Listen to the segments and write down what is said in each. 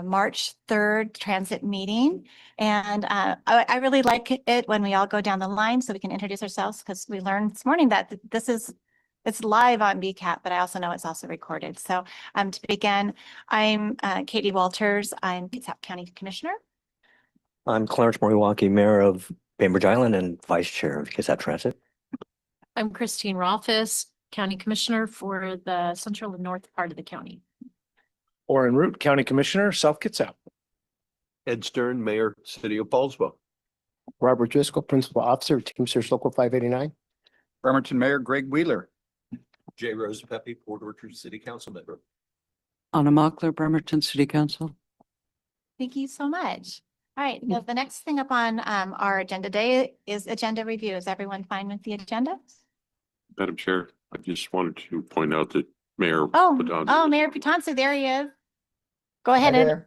March 3rd transit meeting. And I really like it when we all go down the line so we can introduce ourselves, because we learned this morning that it's live on BCAT, but I also know it's also recorded. So to begin, I'm Katie Walters. I'm Kitsap County Commissioner. I'm Clarence Moriwaki, Mayor of Bainbridge Island and Vice Chair of Kitsap Transit. I'm Christine Rolfes, County Commissioner for the central and north part of the county. Orrin Root, County Commissioner, South Kitsap. Ed Stern, Mayor, City of Paulsville. Robert Driscoll, Principal Officer, Teamsters Local 589. Bremerton Mayor Greg Wheeler. Jay Rosepepe, Port Orchard City Council Member. Anna Mockler, Bremerton City Council. Thank you so much. All right, now the next thing up on our agenda today is agenda review. Is everyone fine with the agenda? Madam Chair, I just wanted to point out that Mayor. Mayor Putanzi, there he is. Go ahead.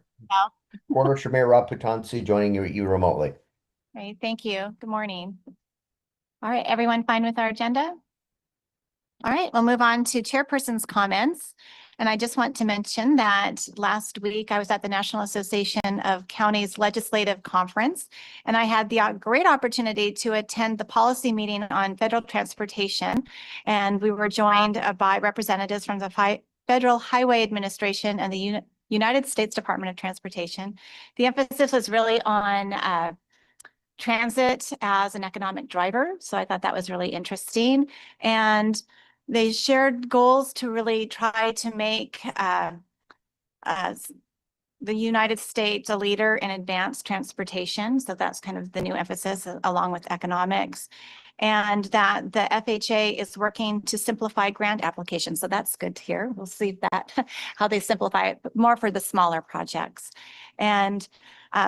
Port Orchard Mayor Rob Putanzi joining you remotely. Great, thank you. Good morning. All right, everyone fine with our agenda? All right, we'll move on to chairperson's comments. And I just want to mention that last week I was at the National Association of Counties Legislative Conference, and I had the great opportunity to attend the policy meeting on federal transportation. And we were joined by representatives from the Federal Highway Administration and the United States Department of Transportation. The emphasis was really on transit as an economic driver. So I thought that was really interesting. And they shared goals to really try to make the United States a leader in advanced transportation. So that's kind of the new emphasis along with economics. And that the FHA is working to simplify grant applications. So that's good to hear. We'll see how they simplify it, but more for the smaller projects. And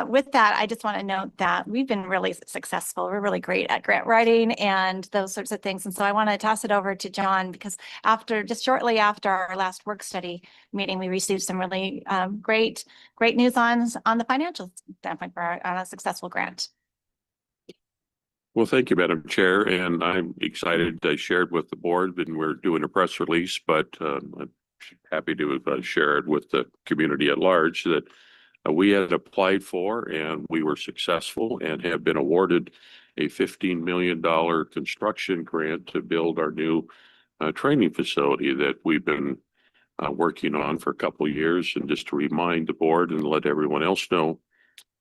with that, I just want to note that we've been really successful. We're really great at grant writing and those sorts of things. And so I want to toss it over to John, because shortly after our last work study meeting, we received some really great news on the financial standpoint for a successful grant. Well, thank you, Madam Chair, and I'm excited. I shared with the board and we're doing a press release, but I'm happy to share it with the community at large that we had applied for and we were successful and have been awarded a $15 million construction grant to build our new training facility that we've been working on for a couple of years. And just to remind the board and let everyone else know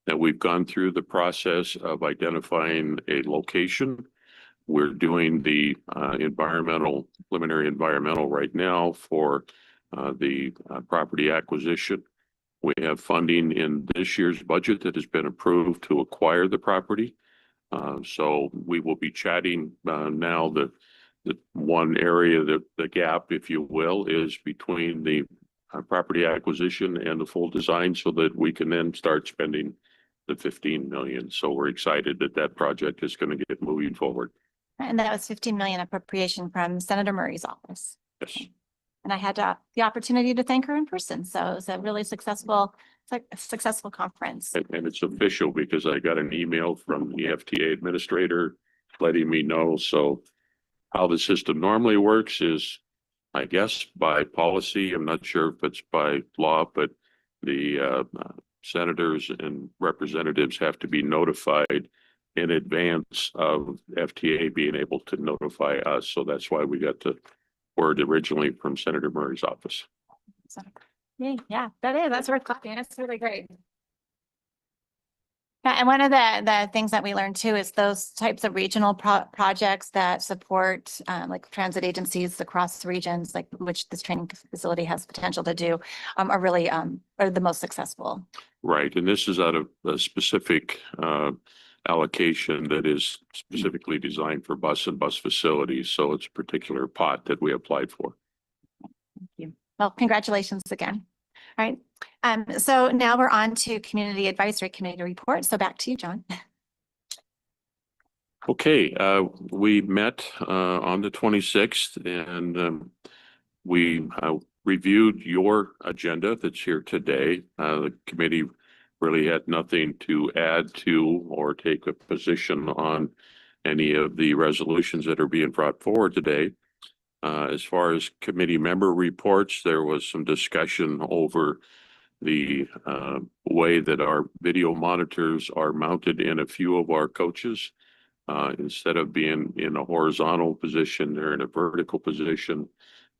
that we've gone through the process of identifying a location. We're doing the preliminary environmental right now for the property acquisition. We have funding in this year's budget that has been approved to acquire the property. So we will be chatting now. The one area, the gap, if you will, is between the property acquisition and the full design so that we can then start spending the 15 million. So we're excited that that project is going to get moving forward. And that was 15 million appropriation from Senator Murray's office. Yes. And I had the opportunity to thank her in person. So it was a really successful conference. And it's official because I got an email from the FTA administrator letting me know. So how the system normally works is, I guess, by policy. I'm not sure if it's by law, but the senators and representatives have to be notified in advance of FTA being able to notify us. So that's why we got the word originally from Senator Murray's office. So, yeah, that's worth clapping. That's really great. Yeah, and one of the things that we learned too is those types of regional projects that support like transit agencies across the regions, like which this training facility has potential to do, are really are the most successful. Right, and this is out of a specific allocation that is specifically designed for bus and bus facilities. So it's a particular pot that we applied for. Thank you. Well, congratulations again. All right. So now we're on to Community Advisory Committee report. So back to you, John. Okay, we met on the 26th and we reviewed your agenda that's here today. The committee really had nothing to add to or take a position on any of the resolutions that are being brought forward today. As far as committee member reports, there was some discussion over the way that our video monitors are mounted in a few of our coaches. Instead of being in a horizontal position, they're in a vertical position.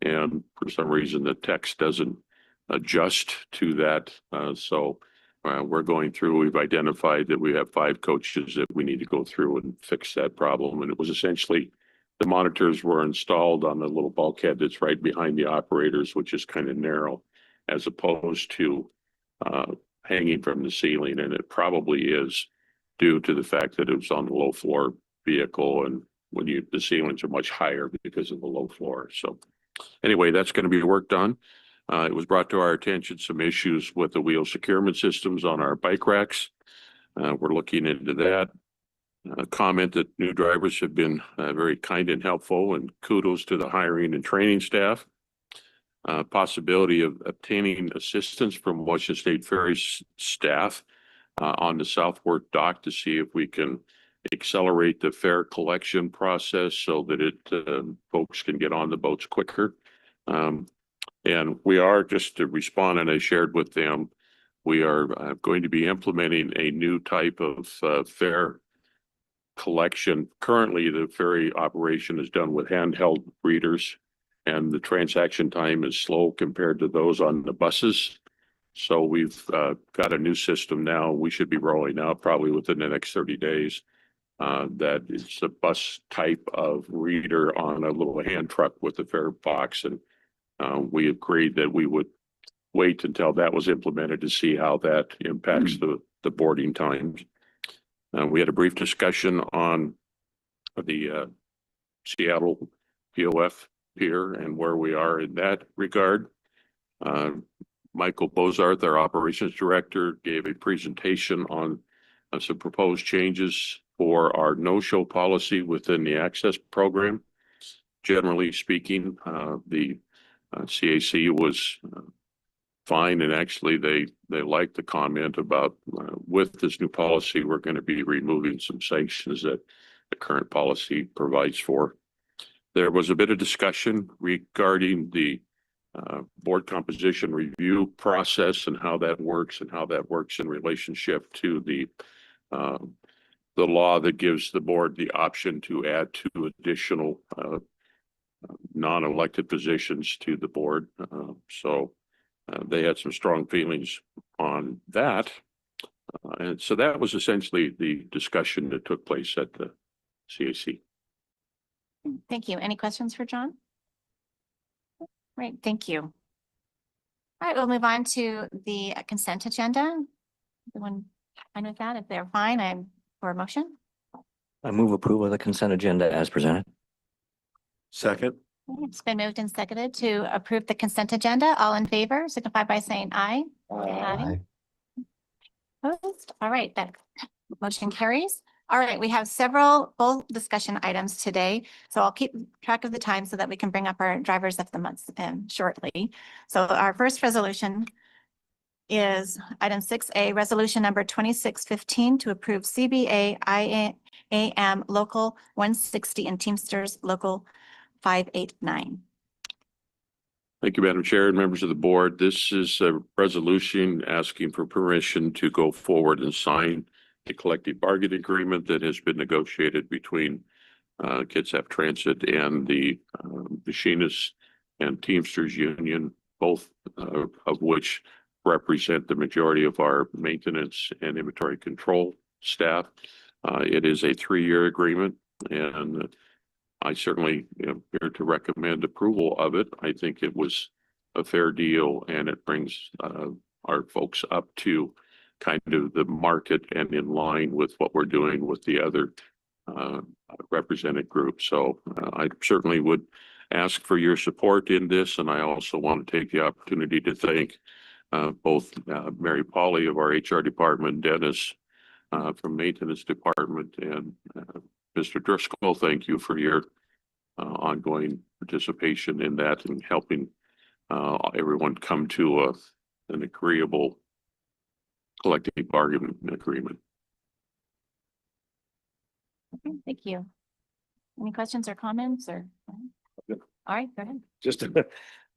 And for some reason, the text doesn't adjust to that. So we're going through, we've identified that we have 5 coaches that we need to go through and fix that problem. And it was essentially the monitors were installed on the little bulkhead that's right behind the operators, which is kind of narrow, as opposed to hanging from the ceiling. And it probably is due to the fact that it was on the low floor vehicle, and when the ceilings are much higher because of the low floor. So anyway, that's going to be worked on. It was brought to our attention some issues with the wheel securement systems on our bike racks. We're looking into that. Comment that new drivers have been very kind and helpful, and kudos to the hiring and training staff. Possibility of obtaining assistance from Washington State Ferry's staff on the southward dock to see if we can accelerate the fare collection process so that folks can get on the boats quicker. And we are, just to respond, and I shared with them, we are going to be implementing a new type of fare collection. Currently, the ferry operation is done with handheld readers, and the transaction time is slow compared to those on the buses. So we've got a new system now. We should be rolling out probably within the next 30 days. That is a bus type of reader on a little hand truck with a fare box. And we agreed that we would wait until that was implemented to see how that impacts the boarding times. We had a brief discussion on the Seattle POF pier and where we are in that regard. Michael Bozarth, our operations director, gave a presentation on some proposed changes for our no-show policy within the access program. Generally speaking, the CAC was fine, and actually they liked the comment about with this new policy, we're going to be removing some sanctions that the current policy provides for. There was a bit of discussion regarding the board composition review process and how that works in relationship to the law that gives the board the option to add 2 additional non-elected positions to the board. So they had some strong feelings on that. And so that was essentially the discussion that took place at the CAC. Thank you. Any questions for John? Great, thank you. All right, we'll move on to the consent agenda. Everyone fine with that? If they're fine, I'm for a motion. I move approval of the consent agenda as presented. Second. Okay, it's been moved and seconded to approve the consent agenda. All in favor, signify by saying aye. Aye. Opposed? All right, that motion carries. All right, we have several full discussion items today, so I'll keep track of the time so that we can bring up our drivers of the month shortly. So our first resolution is item 6A, resolution number 2615 to approve CBA IAM Local 160 and Teamsters Local 589. Thank you, Madam Chair and members of the board. This is a resolution asking for permission to go forward and sign a collective bargaining agreement that has been negotiated between Kitsap Transit and the Machinists and Teamsters Union, both of which represent the majority of our maintenance and inventory control staff. It is a 3-year agreement, and I certainly am here to recommend approval of it. I think it was a fair deal, and it brings our folks up to kind of the market and in line with what we're doing with the other represented groups. So I certainly would ask for your support in this, and I also want to take the opportunity to thank both Mary Polly of our HR department, Dennis from maintenance department, and Mr. Driscoll. Thank you for your ongoing participation in that and helping everyone come to an agreeable collective bargaining agreement. Okay, thank you. Any questions or comments or? Good. All right, go ahead. Just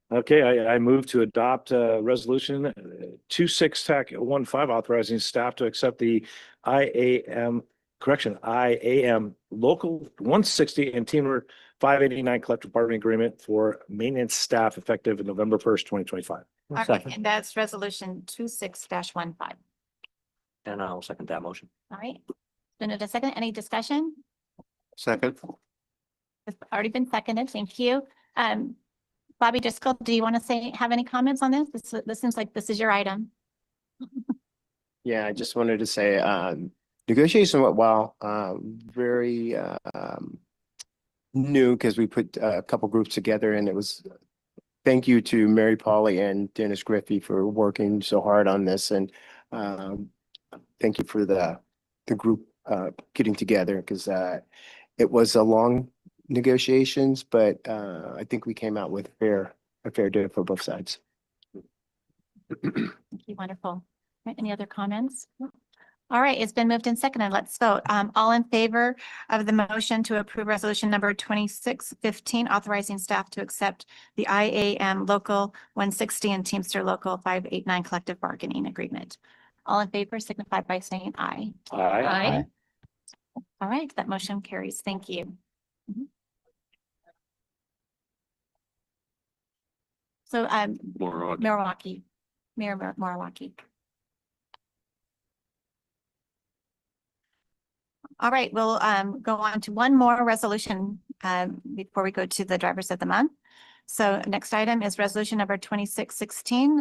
Okay, I move to adopt resolution 26-15 authorizing staff to accept the IAM local 160 and team 589 collective bargaining agreement for maintenance staff effective November 1st, 2025. All right, and that's resolution 26-15. And I'll second that motion. All right. Been a second, any discussion? Second. It's already been seconded. Thank you. Bobby Driscoll, do you want to have any comments on this? This seems like this is your item. Yeah, I just wanted to say, negotiation went well, very, new because we put a couple groups together and it was, thank you to Mary Polly and Dennis Griffey for working so hard on this and, thank you for the group, getting together because, it was a long negotiations, but, I think we came out with a fair deal for both sides. Thank you. Wonderful. Right, any other comments? All right, it's been moved and seconded. Let's vote. All in favor of the motion to approve resolution number 26-15, authorizing staff to accept the IAM Local 160 and Teamster Local 589 collective bargaining agreement. All in favor signify by saying aye. Aye. All right, that motion carries. Thank you. So, More Mayor Morawaki. All right, we'll go on to one more resolution before we go to the drivers of the month. So next item is resolution number 26-16,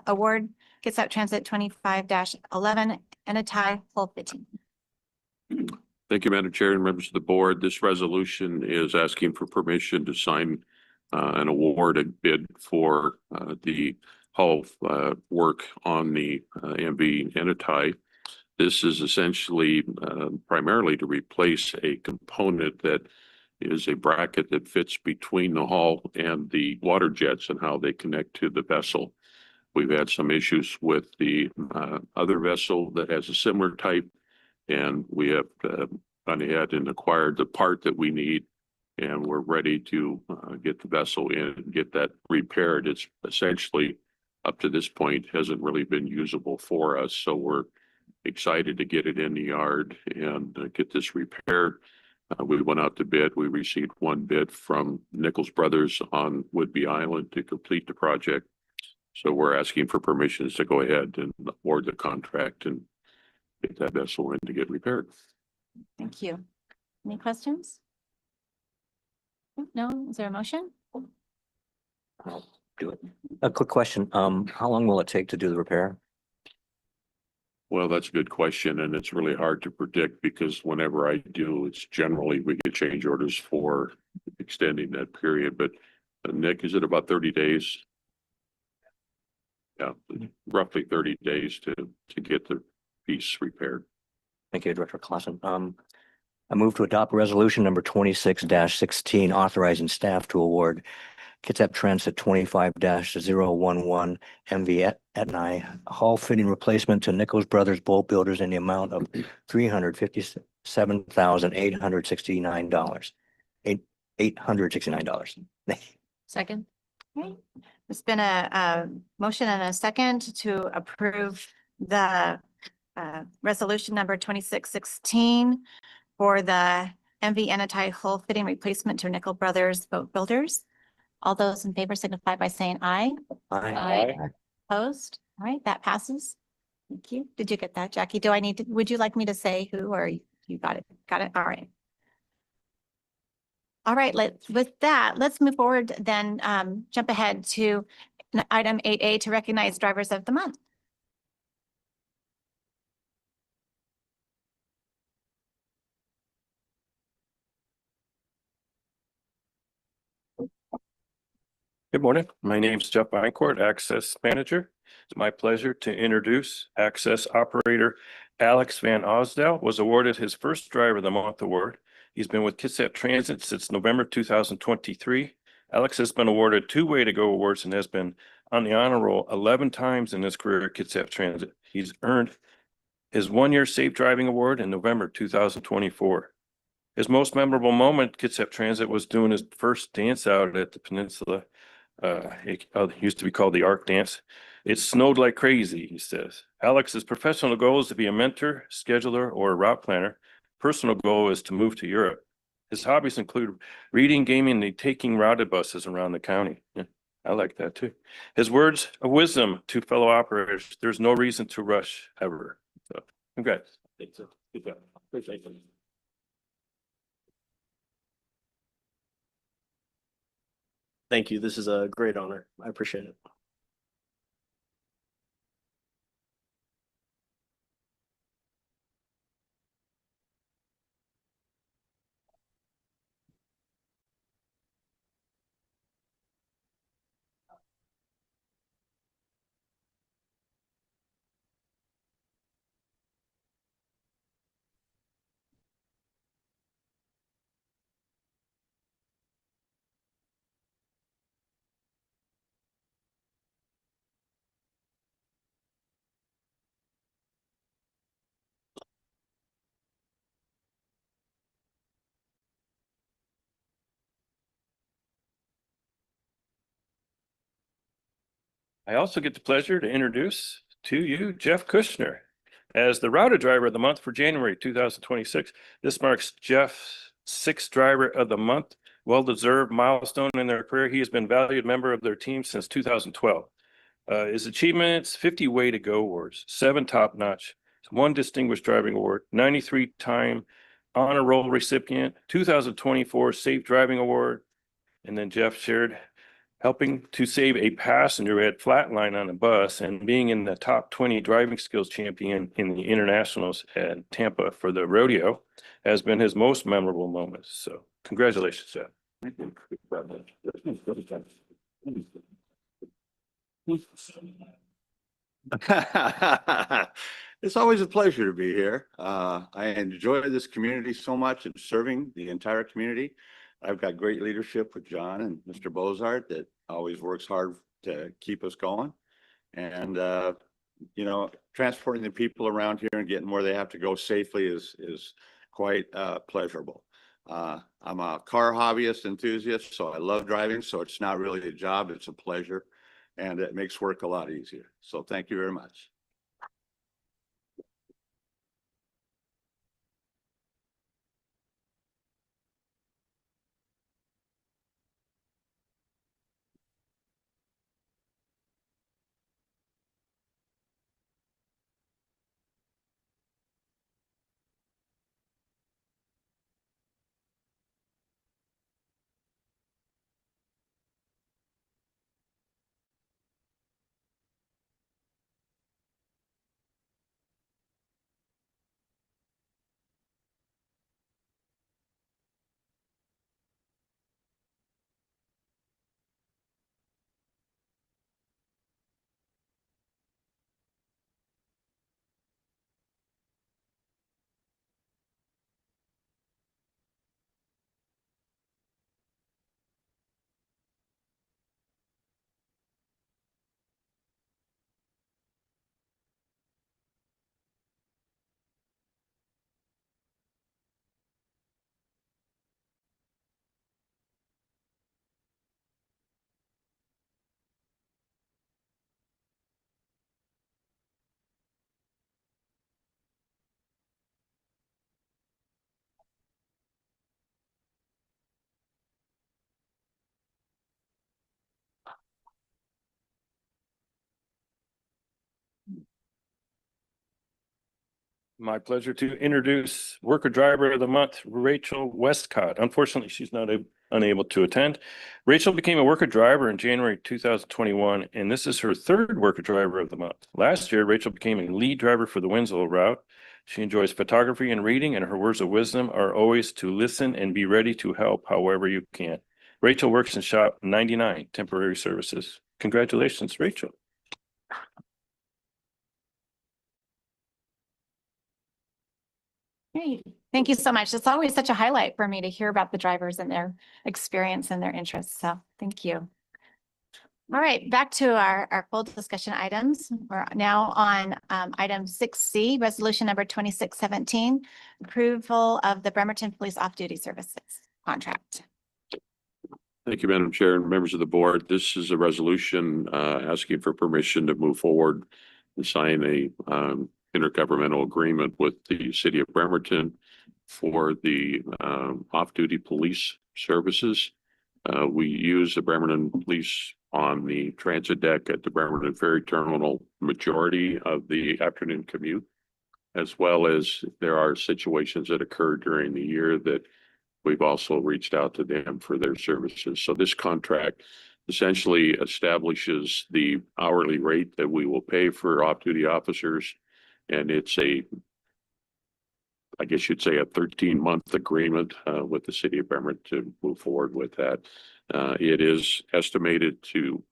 award Kitsap Transit 25-11 and a tie full fitting. Thank you, Madam Chair and members of the board. This resolution is asking for permission to sign an award and bid for the hull work on the MV Enitai. This is essentially primarily to replace a component that is a bracket that fits between the hull and the water jets and how they connect to the vessel. We've had some issues with the other vessel that has a similar type, and we have gone ahead and acquired the part that we need, and we're ready to get the vessel in and get that repaired. It's essentially, up to this point, hasn't really been usable for us, so we're excited to get it in the yard and get this repaired. We went out to bid. We received one bid from Nichols Brothers on Whidbey Island to complete the project. So we're asking for permissions to go ahead and award the contract and get that vessel in to get repaired. Thank you. Any questions? No, is there a motion? I'll do it. A quick question. How long will it take to do the repair? Well, that's a good question, and it's really hard to predict because whenever I do, it's generally we get change orders for extending that period. But Nick, is it about 30 days? Yeah, roughly 30 days to get the piece repaired. Thank you, Director Clausen. I move to adopt resolution number 26-16, authorizing staff to award Kitsap Transit 25-011 MV Etnai hull fitting replacement to Nichols Brothers Boat Builders in the amount of $357,869. $869. Second. Okay. There's been a motion and a second to approve the resolution number 26-16 for the MV Enitai hull fitting replacement to Nichols Brothers Boat Builders. All those in favor signify by saying aye. Aye. Opposed? All right, that passes. Thank you. Did you get that, Jackie? Would you like me to say who or you got it? Got it? All right. All right, with that, let's move forward then, jump ahead to item 8A to recognize drivers of the month. Good morning. My name is Jeff Eincourt, Access Manager. It's my pleasure to introduce Access Operator Alex Van Osdale was awarded his first Driver of the Month award. He's been with Kitsap Transit since November 2023. Alex has been awarded 2 Way to Go awards and has been on the honor roll 11 times in his career at Kitsap Transit. He's earned his 1-year Safe Driving Award in November 2024. His most memorable moment at Kitsap Transit was doing his first dance out at the Peninsula It used to be called the Arc Dance. It snowed like crazy, he says. Alex's professional goal is to be a mentor, scheduler, or a route planner. Personal goal is to move to Europe. His hobbies include reading, gaming, and taking routed buses around the county. Yeah, I like that too. His words of wisdom to fellow operators: there's no reason to rush ever. So, congrats. Good job. Appreciate it. Thank you. This is a great honor. I appreciate it. I also get the pleasure to introduce to you Jeff Kushner as the routed driver of the month for January 2026. This marks Jeff's sixth driver of the month, well-deserved milestone in their career. He has been a valued member of their team since 2012. His achievements: 50 Way to Go awards, 7 top-notch, 1 distinguished driving award, 93-time honor roll recipient, 2024 Safe Driving Award. And then Jeff shared helping to save a passenger who had flatline on a bus and being in the top 20 driving skills champion in the internationals at Tampa for the rodeo has been his most memorable moment. So congratulations, Jeff. It's always a pleasure to be here. I enjoy this community so much and serving the entire community. I've got great leadership with John and Mr. Bozart that always works hard to keep us going. And, you know, transporting the people around here and getting where they have to go safely is quite pleasurable. I'm a car hobbyist enthusiast, so I love driving. So it's not really a job, it's a pleasure. And it makes work a lot easier. So thank you very much. My pleasure to introduce Worker Driver of the Month, Rachel Westcott. Unfortunately, she's not unable to attend. Rachel became a Worker Driver in January 2021, and this is her third Worker Driver of the Month. Last year, Rachel became a lead driver for the Winslow route. She enjoys photography and reading, and her words of wisdom are always to listen and be ready to help however you can. Rachel works in Shop 99 Temporary Services. Congratulations, Rachel. Great. Thank you so much. It's always such a highlight for me to hear about the drivers and their experience and their interests. So thank you. All right, back to our full discussion items. We're now on item 6C, resolution number 2617, approval of the Bremerton Police Off-Duty Services contract. Thank you, Madam Chair and members of the board. This is a resolution asking for permission to move forward and sign a intergovernmental agreement with the city of Bremerton for the off-duty police services. We use the Bremerton Police on the transit deck at the Bremerton Ferry Terminal majority of the afternoon commute, as well as there are situations that occur during the year that we've also reached out to them for their services. So this contract essentially establishes the hourly rate that we will pay for off-duty officers. And it's I guess you'd say a 13-month agreement with the city of Bremerton to move forward with that. It is estimated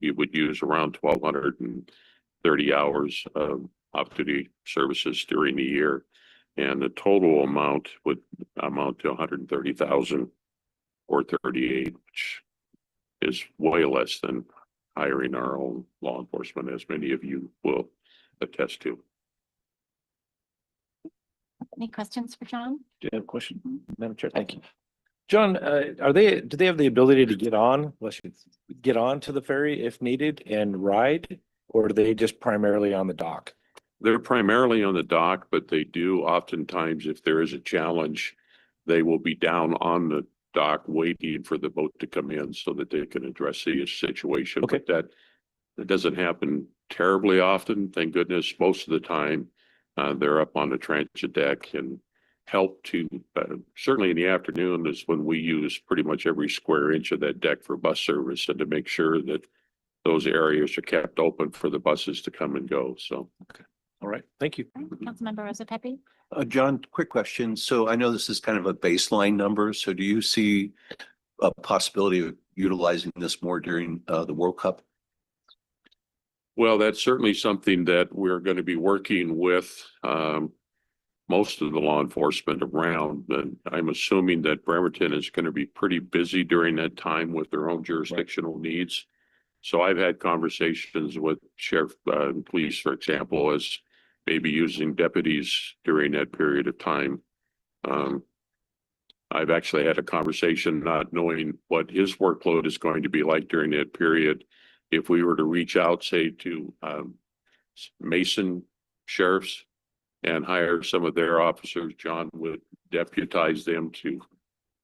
it would use around 1,230 hours of off-duty services during the year. And the total amount would amount to 130,000 or 38, which is way less than hiring our own law enforcement, as many of you will attest to. Any questions for John? Do you have a question, Madam Chair? Thank you. John, do they have the ability to get on to the ferry if needed and ride, or are they just primarily on the dock? They're primarily on the dock, but they do oftentimes, if there is a challenge, they will be down on the dock waiting for the boat to come in so that they can address the situation. Okay. But that doesn't happen terribly often. Thank goodness. Most of the time, they're up on the transit deck and help to, certainly in the afternoon is when we use pretty much every square inch of that deck for bus service and to make sure that those areas are kept open for the buses to come and go. So. Okay. All right. Thank you. All right, Councilmember Rosa Pepe? John, quick question. So I know this is kind of a baseline number. So do you see a possibility of utilizing this more during the World Cup? Well, that's certainly something that we're going to be working with most of the law enforcement around. But I'm assuming that Bremerton is going to be pretty busy during that time with their own jurisdictional needs. So I've had conversations with sheriff and police, for example, as maybe using deputies during that period of time. I've actually had a conversation not knowing what his workload is going to be like during that period. If we were to reach out, say, to Mason sheriffs and hire some of their officers, John would deputize them to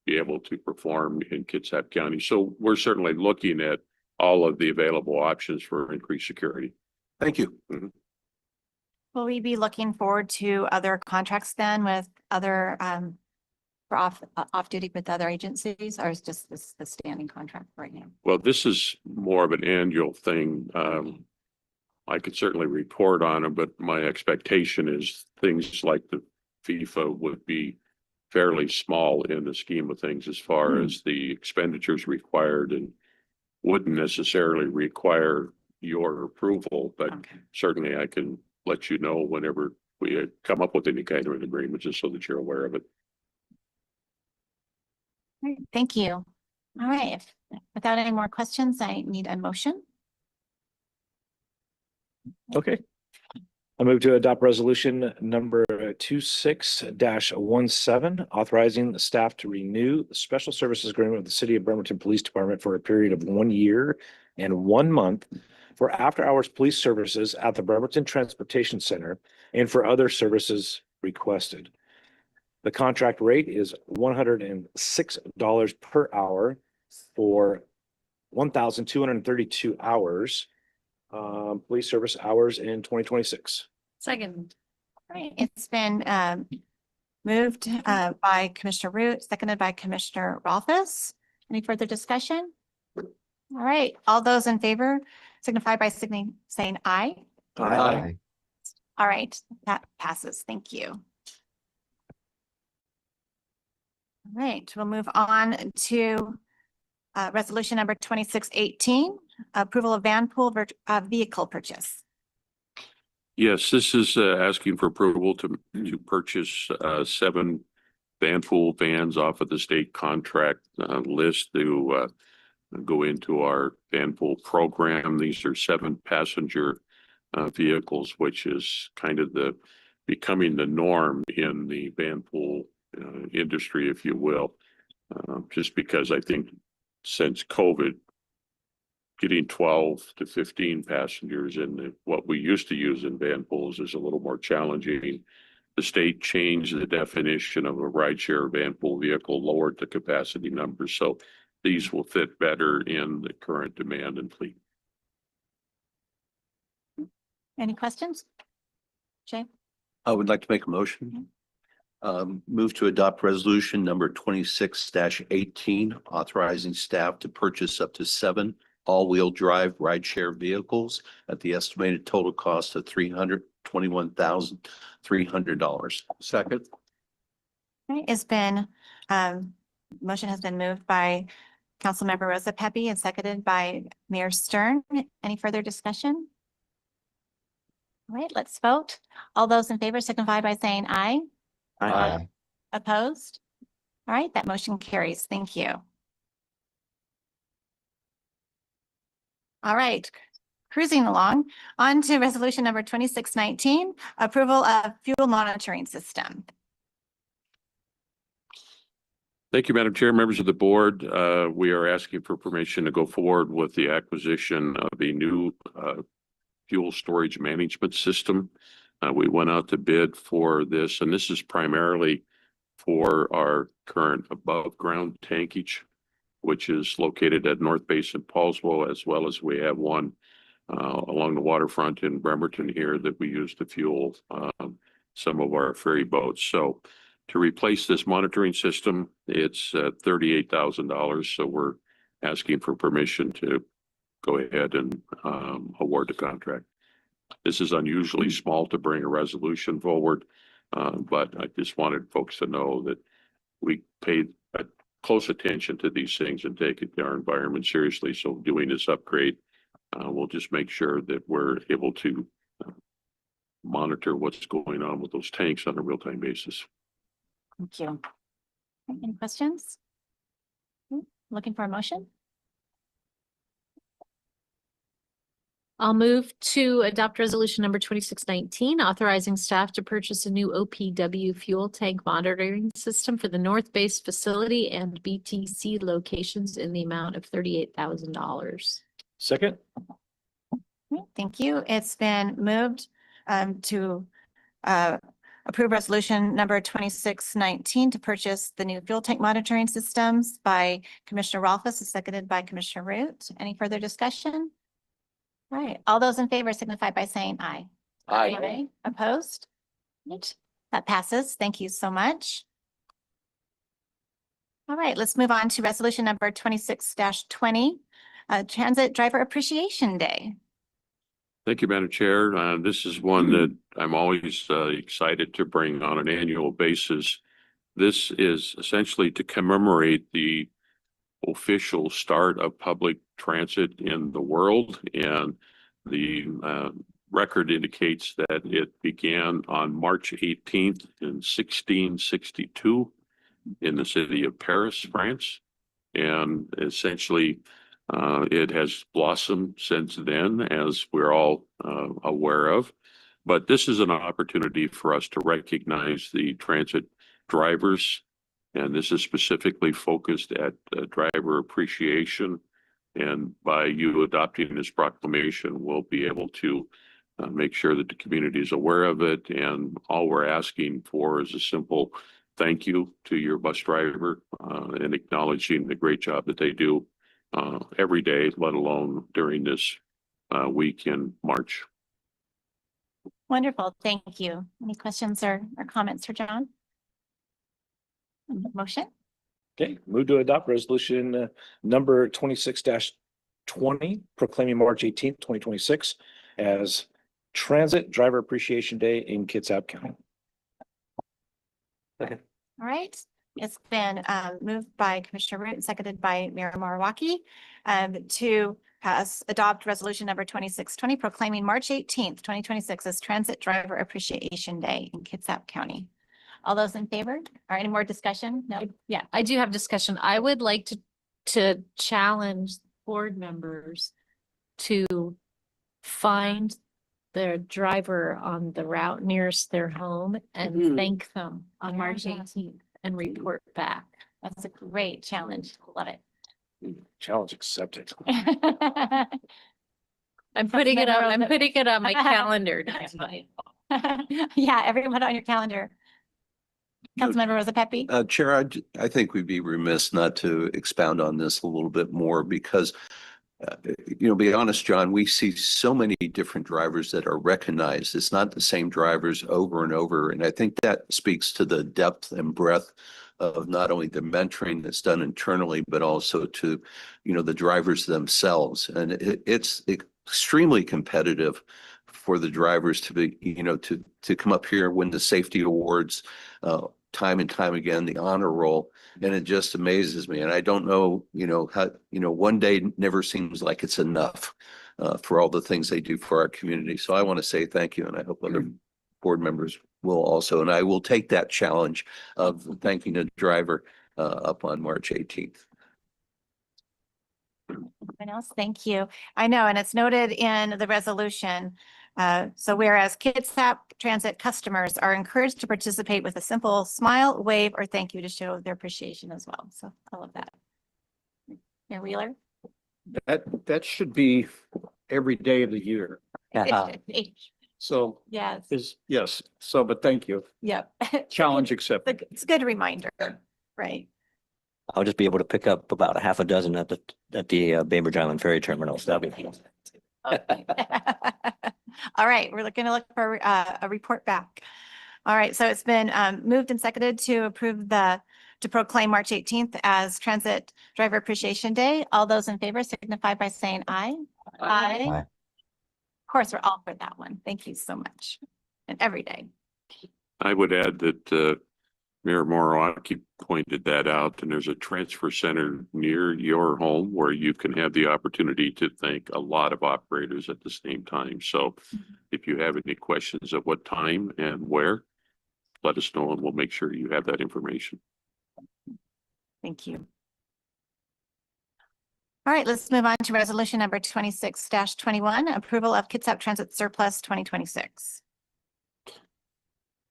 be able to perform in Kitsap County. So we're certainly looking at all of the available options for increased security. Thank you. Mm-hmm. Will we be looking forward to other contracts then with other, for off duty with other agencies, or is just this the standing contract right now? Well, this is more of an annual thing. I could certainly report on it, but my expectation is things like the FIFA would be fairly small in the scheme of things as far as the expenditures required, and wouldn't necessarily require your approval, but certainly I can let you know whenever we come up with any kind of an agreement, just so that you're aware of it. All right, thank you. All right, without any more questions, I need a motion. Okay. I move to adopt resolution number 26-17, authorizing the staff to renew the special services agreement with the City of Bremerton Police Department for a period of 1 year and 1 month for after-hours police services at the Bremerton Transportation Center and for other services requested. The contract rate is $106 per hour for 1,232 hours. Police service hours in 2026. Second. All right, it's been moved by Commissioner Root, seconded by Commissioner Rolfes. Any further discussion? All right, all those in favor signify by saying aye. Aye. All right, that passes. Thank you. All right, we'll move on to resolution number 2618, approval of van pool vehicle purchase. Yes, this is asking for approval to purchase 7 van pool vans off of the state contract list to go into our van pool program. These are 7-passenger vehicles, which is kind of becoming the norm in the van pool industry, if you will, just because I think since COVID, getting 12 to 15 passengers in what we used to use in van pools is a little more challenging. The state changed the definition of a rideshare van pool vehicle, lowered the capacity numbers, so these will fit better in the current demand and fleet. Any questions? Jay? I would like to make a motion. Move to adopt resolution number 26-18, authorizing staff to purchase up to 7 all-wheel drive rideshare vehicles at the estimated total cost of $321,300. Second. Right, it's been, motion has been moved by Councilmember Rosa Pepe and seconded by Mayor Stern. Any further discussion? All right, let's vote. All those in favor signify by saying aye. Aye. Opposed? All right, that motion carries. Thank you. All right, cruising along, on to resolution number 2619, approval of fuel monitoring system. Thank you, Madam Chair, members of the board. We are asking for permission to go forward with the acquisition of a new fuel storage management system. We went out to bid for this, and this is primarily for our current above ground tankage, which is located at North Base in Paulsville, as well as we have one along the waterfront in Bremerton here that we use to fuel some of our ferry boats. So to replace this monitoring system, it's $38,000. So we're asking for permission to go ahead and award the contract. This is unusually small to bring a resolution forward, but I just wanted folks to know that we paid close attention to these things and take our environment seriously. So doing this upgrade, we'll just make sure that we're able to monitor what's going on with those tanks on a real-time basis. Thank you. Any questions? Looking for a motion? I'll move to adopt resolution number 2619, authorizing staff to purchase a new OPW fuel tank monitoring system for the North Base facility and BTC locations in the amount of $38,000. Second. Thank you. It's been moved to approve resolution number 2619 to purchase the new fuel tank monitoring systems by Commissioner Rolfes, seconded by Commissioner Root. Any further discussion? All right, all those in favor signify by saying aye. Aye. Opposed? Right. That passes. Thank you so much. All right, let's move on to resolution number 26-20, Transit Driver Appreciation Day. Thank you, Madam Chair. This is one that I'm always excited to bring on an annual basis. This is essentially to commemorate the official start of public transit in the world, and the record indicates that it began on March 18th in 1662 in the city of Paris, France, and essentially it has blossomed since then, as we're all aware of. But this is an opportunity for us to recognize the transit drivers, and this is specifically focused at driver appreciation. And by you adopting this proclamation, we'll be able to make sure that the community is aware of it. And all we're asking for is a simple thank you to your bus driver and acknowledging the great job that they do every day, let alone during this week in March. Wonderful. Thank you. Any questions or comments for John? Motion? Okay, move to adopt resolution number 26-20, proclaiming March 18th, 2026 as Transit Driver Appreciation Day in Kitsap County. All right, it's been moved by Commissioner Root and seconded by Mayor Marawaki to adopt resolution number 2620, proclaiming March 18th, 2026 as Transit Driver Appreciation Day in Kitsap County. All those in favor? Or any more discussion? No? Yeah, I do have discussion. I would like to challenge board members to find their driver on the route nearest their home and thank them on March 18th and report back. That's a great challenge. Love it. Challenge accepted. I'm putting it on my calendar next month. Yeah, everyone on your calendar. Councilmember Rosa Pepe. Chair, I think we'd be remiss not to expound on this a little bit more because be honest, John, we see so many different drivers that are recognized. It's not the same drivers over and over. And I think that speaks to the depth and breadth of not only the mentoring that's done internally, but also to, the drivers themselves. And it's extremely competitive for the drivers to be, to come up here, win the safety awards, time and time again, the honor roll. And it just amazes me. And I don't know, how, one day never seems like it's enough for all the things they do for our community. So I want to say thank you. And I hope other board members will also. And I will take that challenge of thanking a driver up on March 18th. Anyone else? Thank you. I know, and it's noted in the resolution. So whereas Kitsap Transit customers are encouraged to participate with a simple smile, wave, or thank you to show their appreciation as well. So I love that. Mayor Wheeler? That should be every day of the year. So Yes. yes. So, but thank you. Yep. Challenge accepted. It's a good reminder, right? I'll just be able to pick up about a half a dozen at the Bainbridge Island Ferry Terminal. So that'll be fun. Okay. All right, we're gonna look for a report back. All right, so it's been moved and seconded to approve to proclaim March 18th as Transit Driver Appreciation Day. All those in favor signify by saying aye. Aye. Aye. Of course, we're all for that one. Thank you so much. And every day. I would add that Mayor Moriarty pointed that out, and there's a transfer center near your home where you can have the opportunity to thank a lot of operators at the same time. So if you have any questions of what time and where, let us know and we'll make sure you have that information. Thank you. All right, let's move on to resolution number 26-21, approval of Kitsap Transit Surplus 2026.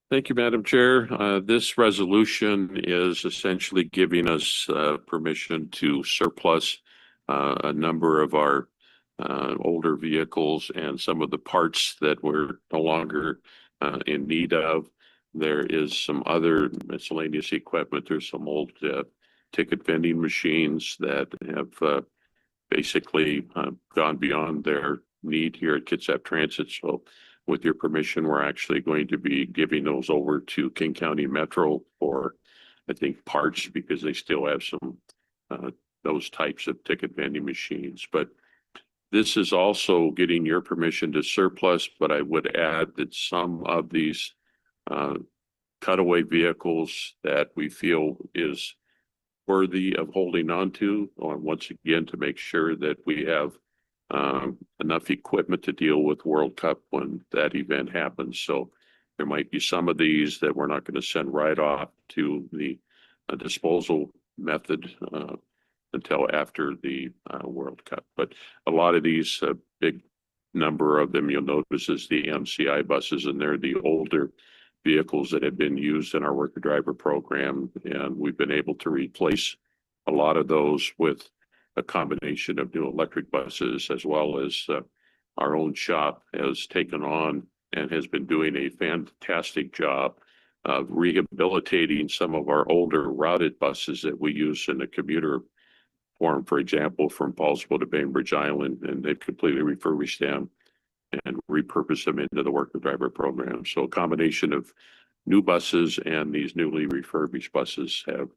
Thank you, Madam Chair. This resolution is essentially giving us permission to surplus a number of our older vehicles and some of the parts that we're no longer in need of. There is some other miscellaneous equipment. There's some old ticket vending machines that have basically gone beyond their need here at Kitsap Transit. So with your permission, we're actually going to be giving those over to King County Metro for, I think, parts, because they still have some those types of ticket vending machines. But this is also getting your permission to surplus, but I would add that some of these cutaway vehicles that we feel is worthy of holding on to, once again, to make sure that we have enough equipment to deal with World Cup when that event happens. So there might be some of these that we're not going to send right off to the disposal method until after the World Cup. But a lot of these big number of them, you'll notice, is the MCI buses, and they're the older vehicles that have been used in our worker driver program. And we've been able to replace a lot of those with a combination of new electric buses, as well as our own shop has taken on and has been doing a fantastic job of rehabilitating some of our older routed buses that we use in the commuter form, for example, from Paulsville to Bainbridge Island, and they've completely refurbished them and repurpose them into the worker driver program. So a combination of new buses and these newly refurbished buses have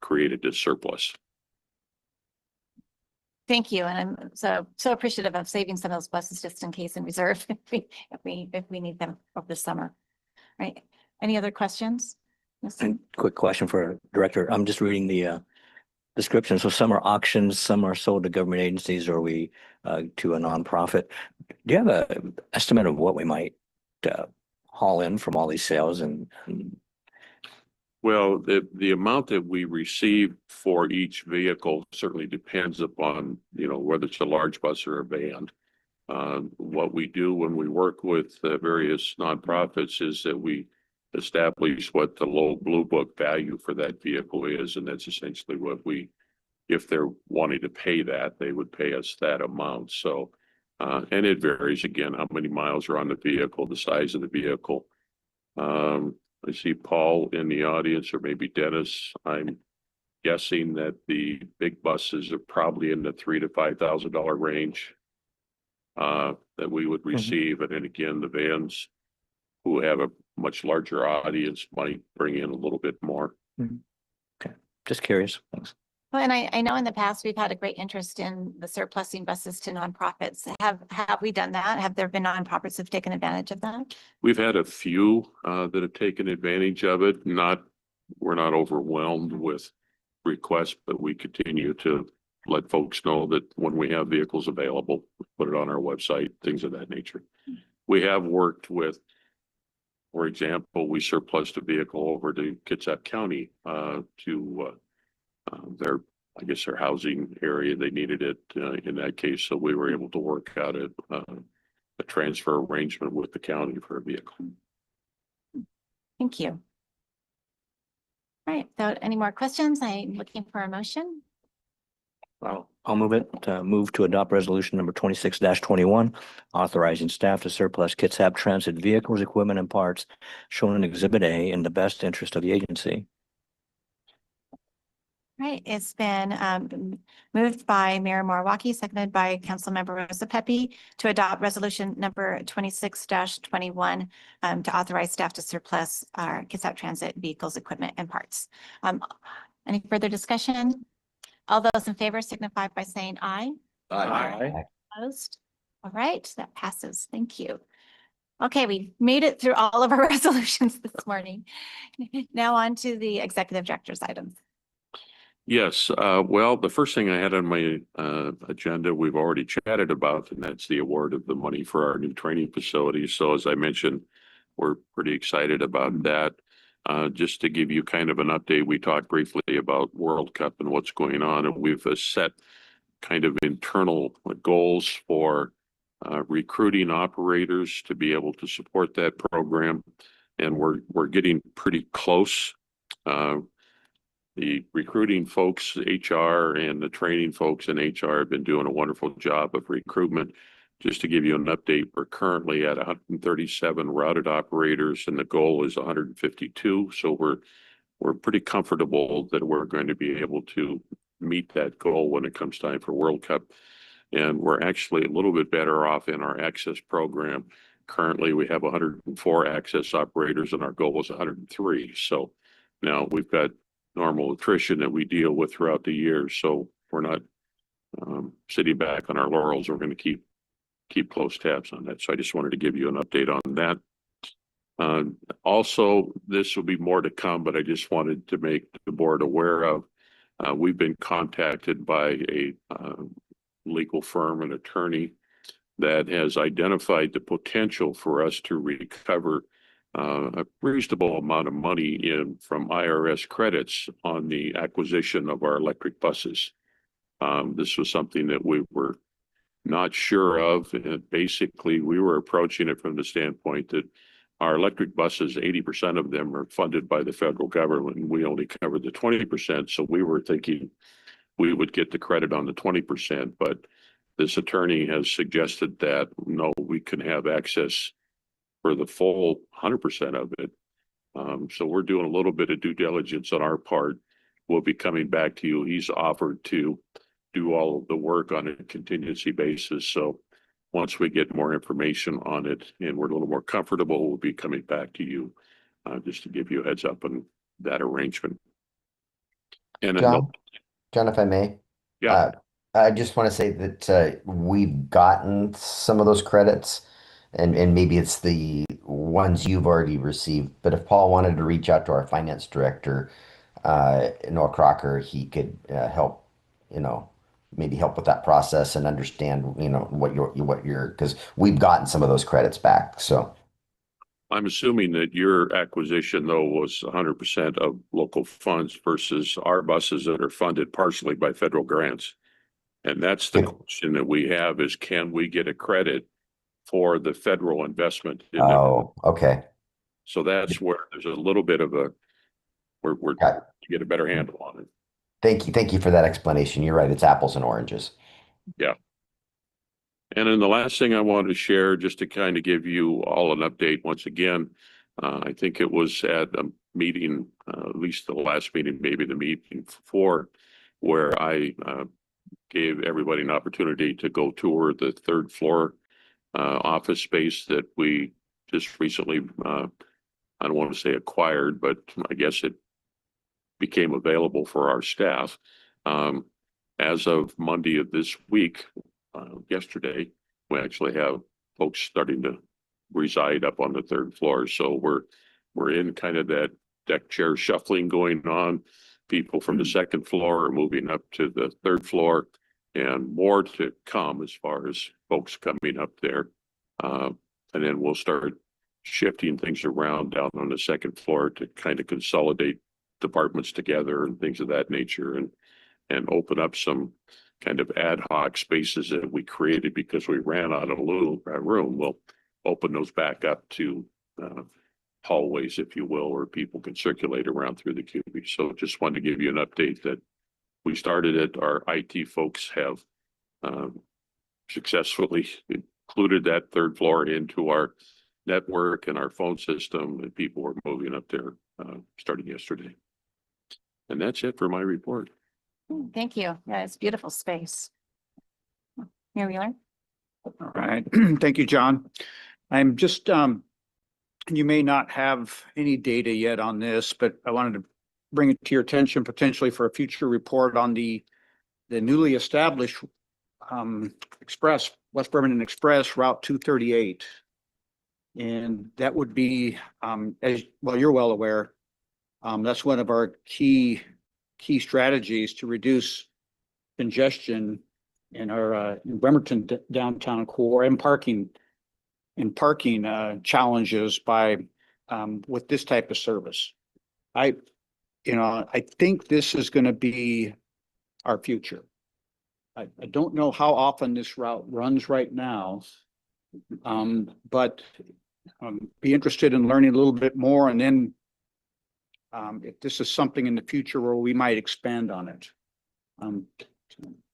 created this surplus. Thank you, and I'm so appreciative of saving some of those buses just in case in reserve if we need them over the summer. Right? Any other questions? Yes. And quick question for Director. I'm just reading the description. So some are auctions, some are sold to government agencies, or we to a nonprofit. Do you have an estimate of what we might haul in from all these sales? And well, the amount that we receive for each vehicle certainly depends upon, whether it's a large bus or a van. What we do when we work with various nonprofits is that we establish what the low blue book value for that vehicle is, and that's essentially what we if they're wanting to pay that, they would pay us that amount. So, and it varies again, how many miles are on the vehicle, the size of the vehicle. I see Paul in the audience, or maybe Dennis. I'm guessing that the big buses are probably in the $3,000 to $5,000 range that we would receive. And then again, the vans who have a much larger audience might bring in a little bit more. Okay, just curious. Thanks. Well, and I know in the past, we've had a great interest in the surplusing buses to nonprofits. Have we done that? Have there been nonprofits who've taken advantage of that? We've had a few that have taken advantage of it. We're not overwhelmed with requests, but we continue to let folks know that when we have vehicles available, put it on our website, things of that nature. We have worked with, for example, we surplused a vehicle over to Kitsap County to their housing area. They needed it in that case. So we were able to work out a transfer arrangement with the county for a vehicle. Thank you. All right, without any more questions, I'm looking for a motion. I'll move it, move to adopt resolution number 26-21, authorizing staff to surplus Kitsap transit vehicles, equipment, and parts shown in Exhibit A in the best interest of the agency. Right, it's been moved by Mayor Moriwaki, seconded by Councilmember Rosa Pepe to adopt resolution number 26-21 to authorize staff to surplus our Kitsap transit vehicles, equipment, and parts. Any further discussion? All those in favor signify by saying aye. Aye. Opposed? All right, that passes. Thank you. Okay, we made it through all of our resolutions this morning. Now on to the executive director's items. Yes, well, the first thing I had on my agenda, we've already chatted about, and that's the award of the money for our new training facility. So as I mentioned, we're pretty excited about that. Just to give you kind of an update, we talked briefly about World Cup and what's going on, and we've set kind of internal goals for recruiting operators to be able to support that program, and we're getting pretty close. The recruiting folks, HR, and the training folks in HR have been doing a wonderful job of recruitment. Just to give you an update, we're currently at 137 routed operators, and the goal is 152. So we're pretty comfortable that we're going to be able to meet that goal when it comes time for World Cup. And we're actually a little bit better off in our access program. Currently, we have 104 access operators, and our goal is 103. So now we've got normal attrition that we deal with throughout the year. So we're not sitting back on our laurels. We're going to keep close tabs on that. So I just wanted to give you an update on that. Also, this will be more to come, but I just wanted to make the board aware of, we've been contacted by a legal firm, an attorney that has identified the potential for us to recover a reasonable amount of money from IRS credits on the acquisition of our electric buses. This was something that we were not sure of. And basically, we were approaching it from the standpoint that our electric buses, 80% of them are funded by the federal government, and we only covered the 20%. So we were thinking we would get the credit on the 20%, but this attorney has suggested that no, we can have access for the full 100% of it. So we're doing a little bit of due diligence on our part. We'll be coming back to you. He's offered to do all of the work on a contingency basis. So once we get more information on it and we're a little more comfortable, we'll be coming back to you just to give you a heads up on that arrangement. And John, if I may. Yeah. I just want to say that we've gotten some of those credits, and maybe it's the ones you've already received. But if Paul wanted to reach out to our finance director, Noah Crocker, he could help, maybe help with that process and understand, what you're, because we've gotten some of those credits back. So I'm assuming that your acquisition, though, was 100% of local funds versus our buses that are funded partially by federal grants. And that's the question that we have is, can we get a credit for the federal investment? Oh, okay. So that's where there's a little bit of we're to get a better handle on it. Thank you for that explanation. You're right, it's apples and oranges. Yeah. And then the last thing I wanted to share, just to kind of give you all an update once again, I think it was at a meeting, at least the last meeting, maybe the meeting before, where I gave everybody an opportunity to go tour the third floor office space that we just recently, I don't want to say acquired, but I guess it became available for our staff. As of Monday of this week, yesterday, we actually have folks starting to reside up on the third floor. So we're in kind of that deck chair shuffling going on. People from the second floor are moving up to the third floor, and more to come as far as folks coming up there. And then we'll start shifting things around down on the second floor to kind of consolidate departments together and things of that nature, and open up some kind of ad hoc spaces that we created because we ran out of room. We'll open those back up to hallways, if you will, where people can circulate around through the cubic. So just wanted to give you an update that we started it. Our IT folks have successfully included that third floor into our network and our phone system, and people were moving up there starting yesterday. And that's it for my report. Thank you. Yeah, it's beautiful space. Mayor Wheeler? All right. Thank you, John. I'm just, you may not have any data yet on this, but I wanted to bring it to your attention potentially for a future report on the newly established Express, West Bremerton Express Route 238. And that would be, as well, you're well aware, that's one of our key strategies to reduce congestion in our in Bremerton downtown core and parking challenges by with this type of service. I think this is going to be our future. I don't know how often this route runs right now, but be interested in learning a little bit more, and then if this is something in the future where we might expand on it.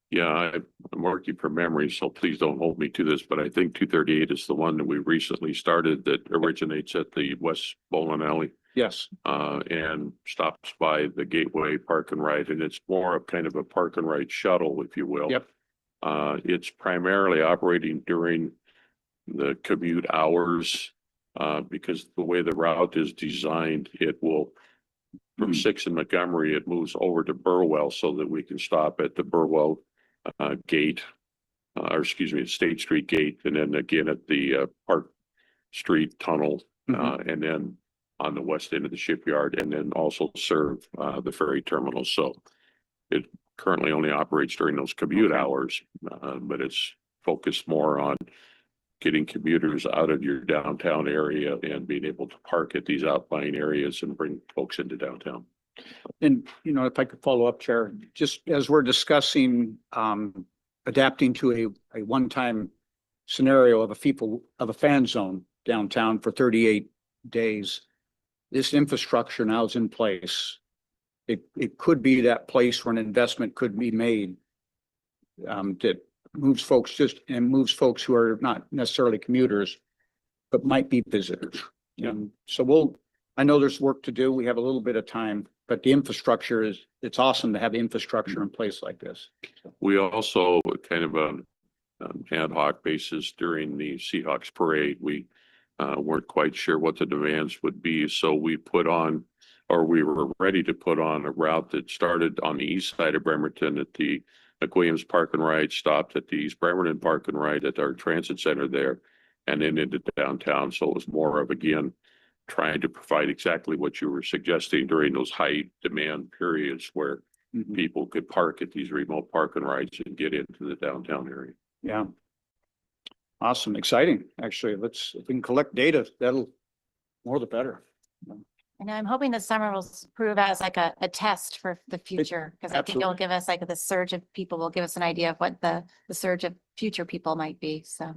Yeah, I'm working from memory, so please don't hold me to this, but I think 238 is the one that we recently started that originates at the West Bowling Alley. Yes. And stops by the Gateway Park and Ride, and it's more of kind of a park and ride shuttle, if you will. Yep. It's primarily operating during the commute hours, because the way the route is designed, it will, from 6 in Montgomery, it moves over to Burwell so that we can stop at the Burwell gate, or excuse me, State Street gate, and then again at the Park Street tunnel, and then on the west end of the shipyard, and then also serve the ferry terminal. So it currently only operates during those commute hours, but it's focused more on getting commuters out of your downtown area and being able to park at these outlying areas and bring folks into downtown. And, if I could follow up, Chair, just as we're discussing adapting to a one-time scenario of a fan zone downtown for 38 days, this infrastructure now is in place. It could be that place where an investment could be made that moves folks who are not necessarily commuters, but might be visitors. So I know there's work to do. We have a little bit of time, but the infrastructure it's awesome to have infrastructure in place like this. We also kind of an ad hoc basis during the Seahawks parade. We weren't quite sure what the demands would be. So we we were ready to put on a route that started on the east side of Bremerton at the McWilliams Park and Ride, stopped at the East Bremerton Park and Ride at our transit center there, and then into downtown. So it was more of, again, trying to provide exactly what you were suggesting during those high demand periods where people could park at these remote park and rides and get into the downtown area. Yeah. Awesome. Exciting. Actually, if we can collect data, that'll more the better. And I'm hoping the summer will prove as like a test for the future, because I think it'll give us like the surge of people will give us an idea of what the surge of future people might be. So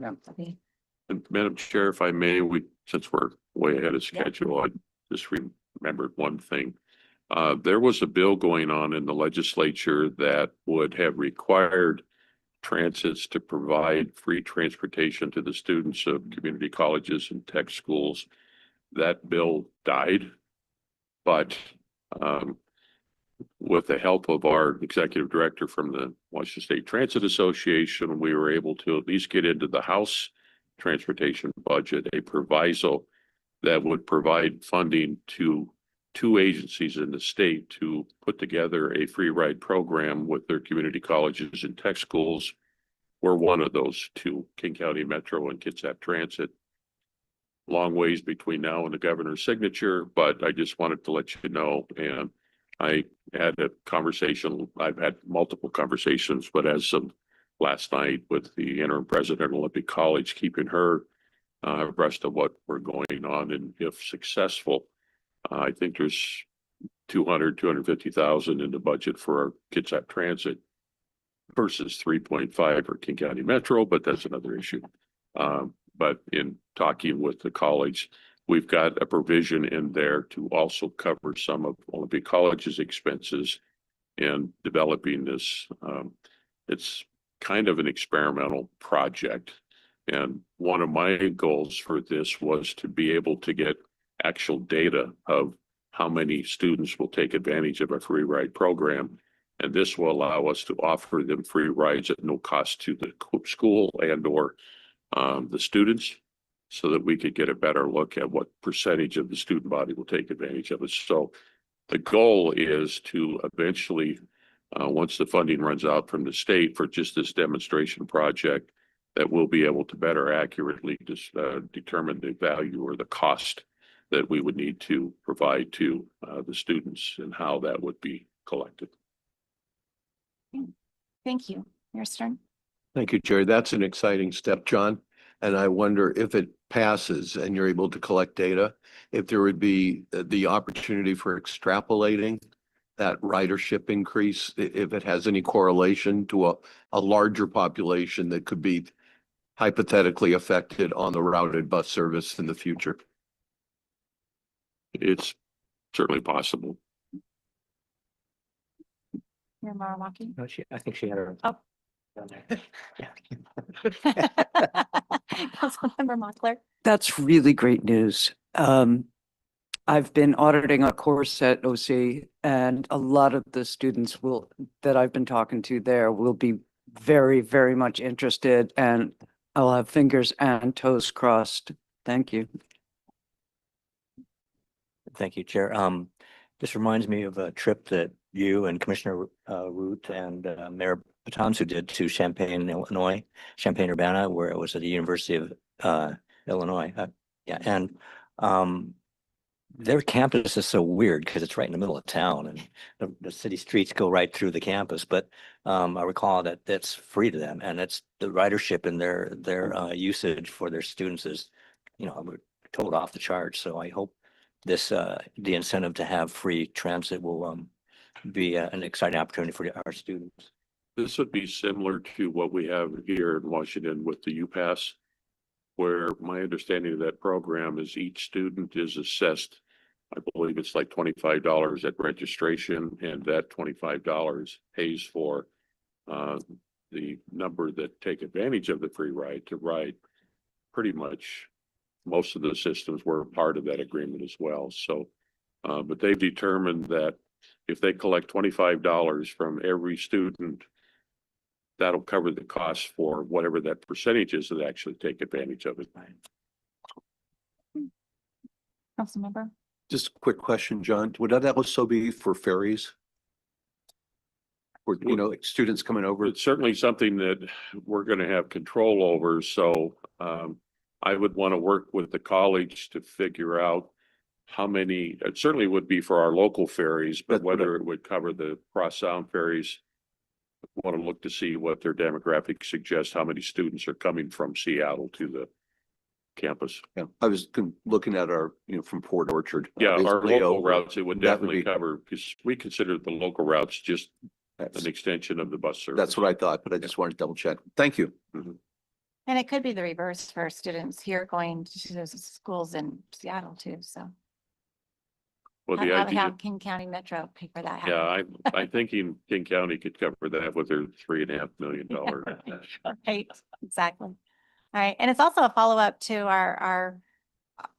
And Madam Chair, if I may, since we're way ahead of schedule, I just remembered one thing. There was a bill going on in the legislature that would have required transits to provide free transportation to the students of community colleges and tech schools. That bill died, but with the help of our executive director from the Washington State Transit Association, we were able to at least get into the House transportation budget a proviso that would provide funding to two agencies in the state to put together a free ride program with their community colleges and tech schools. We're one of those two, King County Metro and Kitsap Transit. Long ways between now and the governor's signature, but I just wanted to let you know. And I had a conversation, I've had multiple conversations, but as of last night with the interim president of Olympic College, keeping her abreast of what we're going on. And if successful, I think there's 250,000 in the budget for our Kitsap Transit versus 3.5 for King County Metro, but that's another issue. But in talking with the college, we've got a provision in there to also cover some of Olympic College's expenses in developing this. It's kind of an experimental project. And one of my goals for this was to be able to get actual data of how many students will take advantage of a free ride program. And this will allow us to offer them free rides at no cost to the school and or the students, so that we could get a better look at what percentage of the student body will take advantage of it. So the goal is to eventually, once the funding runs out from the state for just this demonstration project, that we'll be able to better accurately determine the value or the cost that we would need to provide to the students and how that would be collected. Thank you. Your turn. Thank you, Jerry. That's an exciting step, John. And I wonder if it passes and you're able to collect data, if there would be the opportunity for extrapolating that ridership increase, if it has any correlation to a larger population that could be hypothetically affected on the routed bus service in the future. It's certainly possible. You're Marawaki. No, I think she had her. Oh. down there. Councilmember Mochler. That's really great news. I've been auditing a course at OC, and a lot of the students that I've been talking to there will be very, very much interested, and I'll have fingers and toes crossed. Thank you. Thank you, Chair. This reminds me of a trip that you and Commissioner Root and Mayor Patansu did to Champaign, Illinois, Champaign-Urbana, where it was at the University of Illinois. Yeah, and their campus is so weird because it's right in the middle of town, and the city streets go right through the campus. But I recall that that's free to them, and it's the ridership and their usage for their students is, we're told off the charts. So I hope this the incentive to have free transit will be an exciting opportunity for our students. This would be similar to what we have here in Washington with the UPass, where my understanding of that program is each student is assessed, I believe it's like $25 at registration, and that $25 pays for the number that take advantage of the free ride to ride. Pretty much most of the systems were part of that agreement as well. So, but they've determined that if they collect $25 from every student, that'll cover the cost for whatever that percentage is that actually take advantage of it. Councilmember. Just a quick question, John. Would that also be for ferries? Or, like students coming over? It's certainly something that we're going to have control over. So I would want to work with the college to figure out how many, it certainly would be for our local ferries, but whether it would cover the cross sound ferries. Want to look to see what their demographics suggest, how many students are coming from Seattle to the campus. Yeah, I was looking at our, from Port Orchard. Yeah, our basically local over. routes, it would That would definitely be- cover, because we consider the local routes just That's an extension of the bus service. that's what I thought, but I just wanted to double check. Thank you. And it could be the reverse for students here going to those schools in Seattle too, so. Well, the idea, have King County Metro pay for that. yeah, I'm thinking King County could cover that with their $3.5 million. Right, exactly. All right, and it's also a follow-up to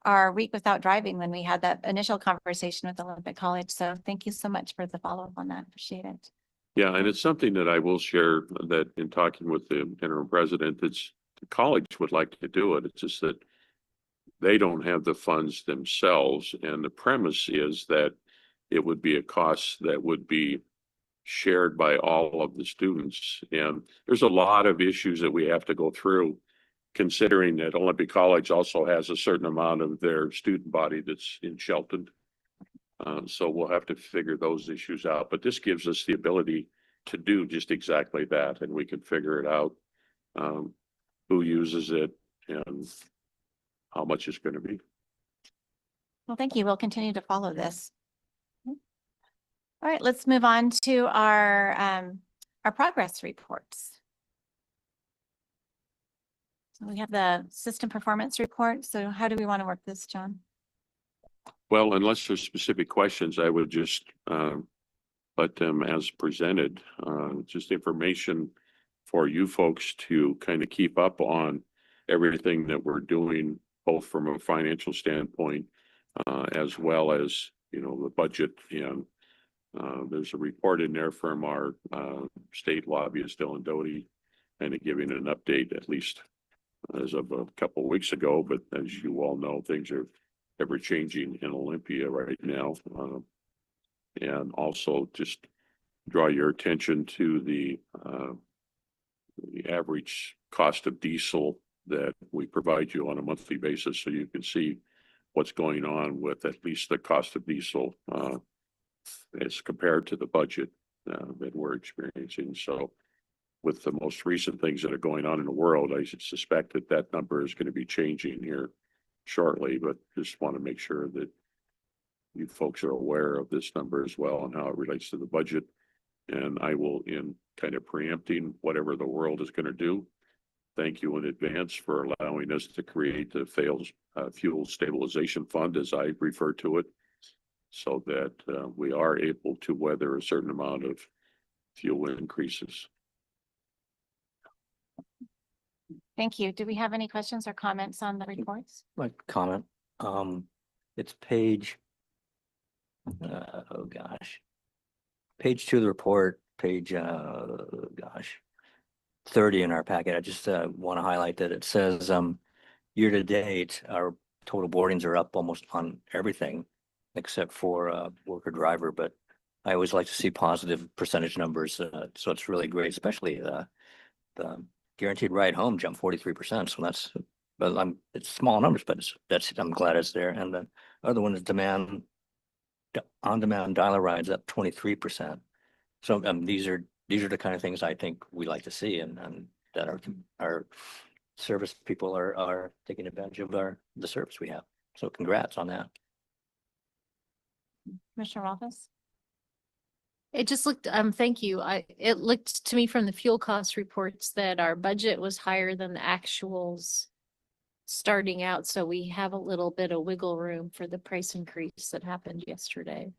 our week without driving when we had that initial conversation with Olympic College. So thank you so much for the follow-up on that. Appreciate it. Yeah, and it's something that I will share that in talking with the interim president, it's the college would like to do it. It's just that they don't have the funds themselves. And the premise is that it would be a cost that would be shared by all of the students. And there's a lot of issues that we have to go through, considering that Olympic College also has a certain amount of their student body that's in Shelton. So we'll have to figure those issues out, but this gives us the ability to do just exactly that, and we can figure it out. Who uses it and how much it's going to be. Well, thank you. We'll continue to follow this. All right, let's move on to our progress reports. So we have the system performance report. So how do we want to work this, John? Well, unless there's specific questions, I would just let them as presented, just information for you folks to kind of keep up on everything that we're doing, both from a financial standpoint, as well as, you know, the budget. And there's a report in there from our state lobbyist, Dylan Doty, kind of giving an update, at least as of a couple of weeks ago. But as you all know, things are ever changing in Olympia right now. And also just draw your attention to the average cost of diesel that we provide you on a monthly basis, so you can see what's going on with at least the cost of diesel as compared to the budget that we're experiencing. So with the most recent things that are going on in the world, I suspect that that number is going to be changing here shortly, but just want to make sure that you folks are aware of this number as well and how it relates to the budget. And I will, in kind of preempting whatever the world is going to do, thank you in advance for allowing us to create the fuel stabilization fund, as I refer to it, so that we are able to weather a certain amount of fuel increases. Thank you. Do we have any questions or comments on the reports? Like comment, it's page, oh gosh. Page 2 of the report, page, gosh, 30 in our packet. I just want to highlight that it says year to date, our total boardings are up almost on everything except for worker driver, but I always like to see positive percentage numbers. So it's really great, especially the guaranteed ride home jumped 43%. So that's, but it's small numbers, but I'm glad it's there. And the other one is on-demand dial-a rides up 23%. So these are the kind of things I think we like to see, and that our service people are taking advantage of the service we have. So congrats on that. Commissioner Rolfes? It just looked, thank you. It looked to me from the fuel cost reports that our budget was higher than the actuals starting out. So we have a little bit of wiggle room for the price increase that happened yesterday.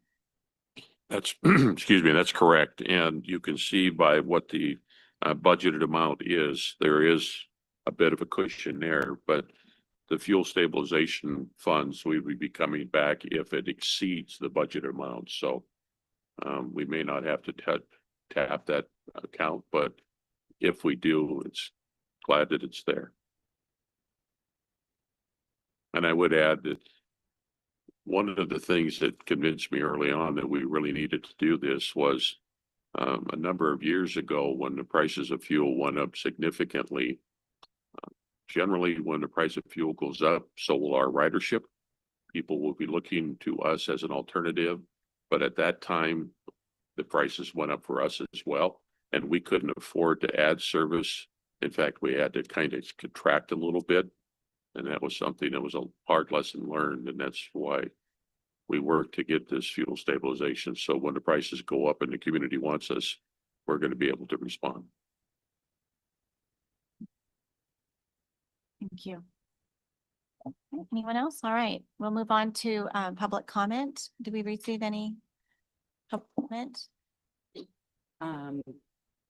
That's, excuse me, that's correct. And you can see by what the budgeted amount is, there is a bit of a cushion there, but the fuel stabilization funds, we would be coming back if it exceeds the budget amount. So we may not have to tap that account, but if we do, it's glad that it's there. And I would add that one of the things that convinced me early on that we really needed to do this was a number of years ago when the prices of fuel went up significantly. Generally, when the price of fuel goes up, so will our ridership. People will be looking to us as an alternative. But at that time, the prices went up for us as well, and we couldn't afford to add service. In fact, we had to kind of contract a little bit. And that was something that was a hard lesson learned. And that's why we work to get this fuel stabilization. So when the prices go up and the community wants us, we're going to be able to respond. Thank you. Anyone else? All right, we'll move on to public comment. Do we receive any public comment?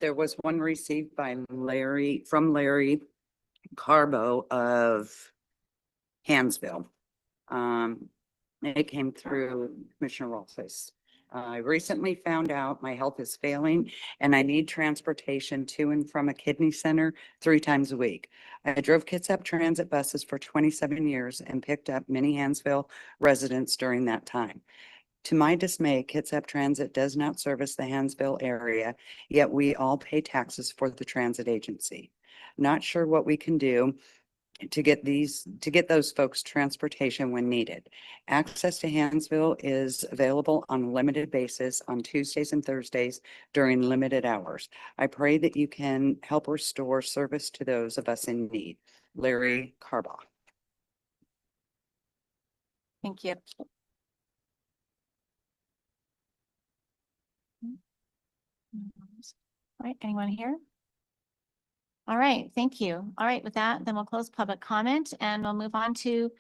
There was one received by Larry Carbo of Hansville. It came through Commissioner Rolfes. I recently found out my health is failing and I need transportation to and from a kidney center 3 times a week. I drove Kitsap transit buses for 27 years and picked up many Hansville residents during that time. To my dismay, Kitsap Transit does not service the Hansville area, yet we all pay taxes for the transit agency. Not sure what we can do to get those folks transportation when needed. Access to Hansville is available on a limited basis on Tuesdays and Thursdays during limited hours. I pray that you can help restore service to those of us in need. Larry Carbaugh. Thank you. All right, anyone here? All right, thank you. All right, with that, then we'll close public comment and we'll move on to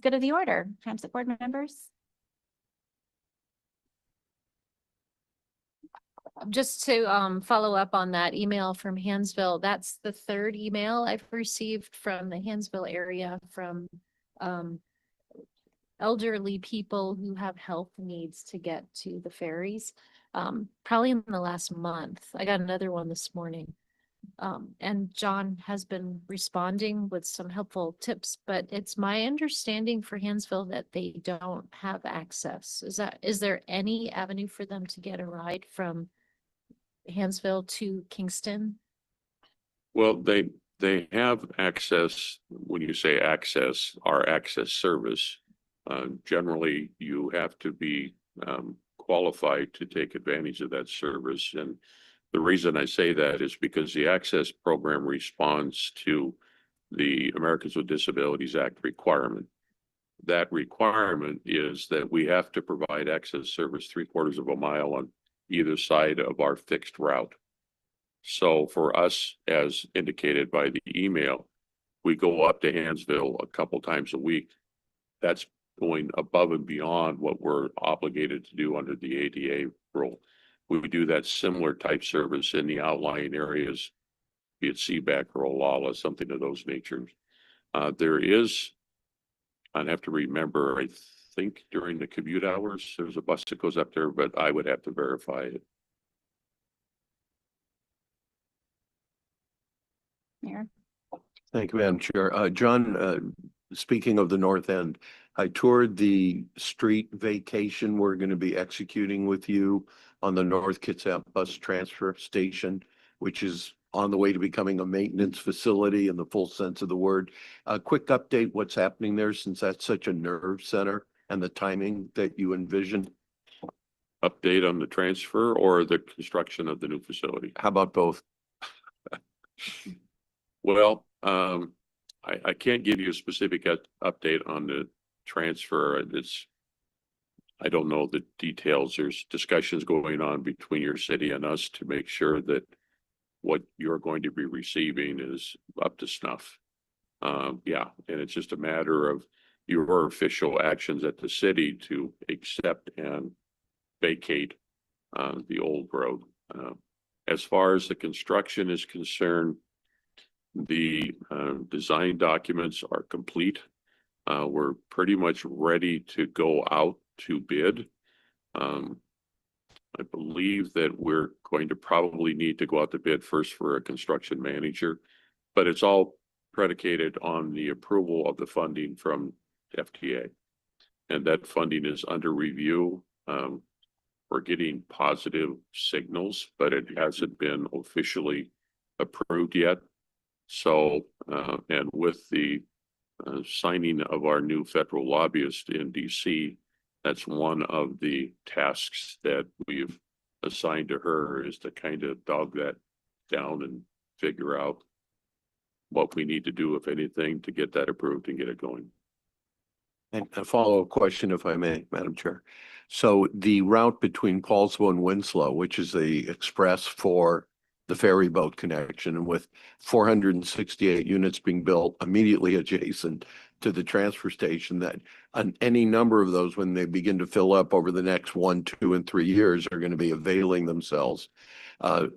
good of the order. Transit board members. Just to follow up on that email from Hansville, that's the 3rd email I've received from the Hansville area from elderly people who have health needs to get to the ferries. Probably in the last month. I got another one this morning. And John has been responding with some helpful tips, but it's my understanding for Hansville that they don't have access. Is there any avenue for them to get a ride from Hansville to Kingston? Well, they have access. When you say access, our access service, generally you have to be qualified to take advantage of that service. And the reason I say that is because the access program responds to the Americans with Disabilities Act requirement. That requirement is that we have to provide access service 3/4 of a mile on either side of our fixed route. So for us, as indicated by the email, we go up to Hansville a couple times a week. That's going above and beyond what we're obligated to do under the ADA rule. We do that similar type service in the outlying areas, be it Seaback or Olalla, something of those natures. There is, I'd have to remember, I think during the commute hours, there's a bus that goes up there, but I would have to verify it. Mayor. Thank you, Madam Chair. John, speaking of the North End, I toured the street vacation we're going to be executing with you on the North Kitsap Bus Transfer Station, which is on the way to becoming a maintenance facility in the full sense of the word. A quick update, what's happening there since that's such a nerve center and the timing that you envision? Update on the transfer or the construction of the new facility? How about both? Well, I can't give you a specific update on the transfer. I don't know the details. There's discussions going on between your city and us to make sure that what you're going to be receiving is up to snuff. Yeah, and it's just a matter of your official actions at the city to accept and vacate the old road. As far as the construction is concerned, the design documents are complete. We're pretty much ready to go out to bid. I believe that we're going to probably need to go out to bid first for a construction manager, but it's all predicated on the approval of the funding from FTA. And that funding is under review. We're getting positive signals, but it hasn't been officially approved yet. So, and with the signing of our new federal lobbyist in DC, that's one of the tasks that we've assigned to her, is to kind of dog that down and figure out what we need to do, if anything, to get that approved and get it going. And a follow-up question, if I may, Madam Chair. So the route between Paulsville and Winslow, which is the express for the ferry boat connection, and with 468 units being built immediately adjacent to the transfer station, that on any number of those, when they begin to fill up over the next 1, 2, and 3 years, are going to be availing themselves.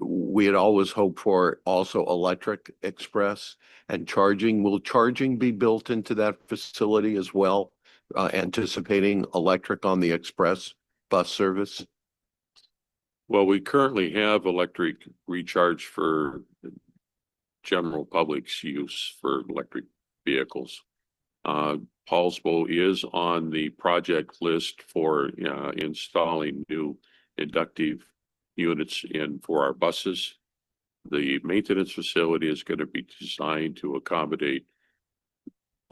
We had always hoped for also electric express and charging. Will charging be built into that facility as well? Anticipating electric on the express bus service? Well, we currently have electric recharge for general public's use for electric vehicles. Paulsbo is on the project list for installing new inductive units in for our buses. The maintenance facility is going to be designed to accommodate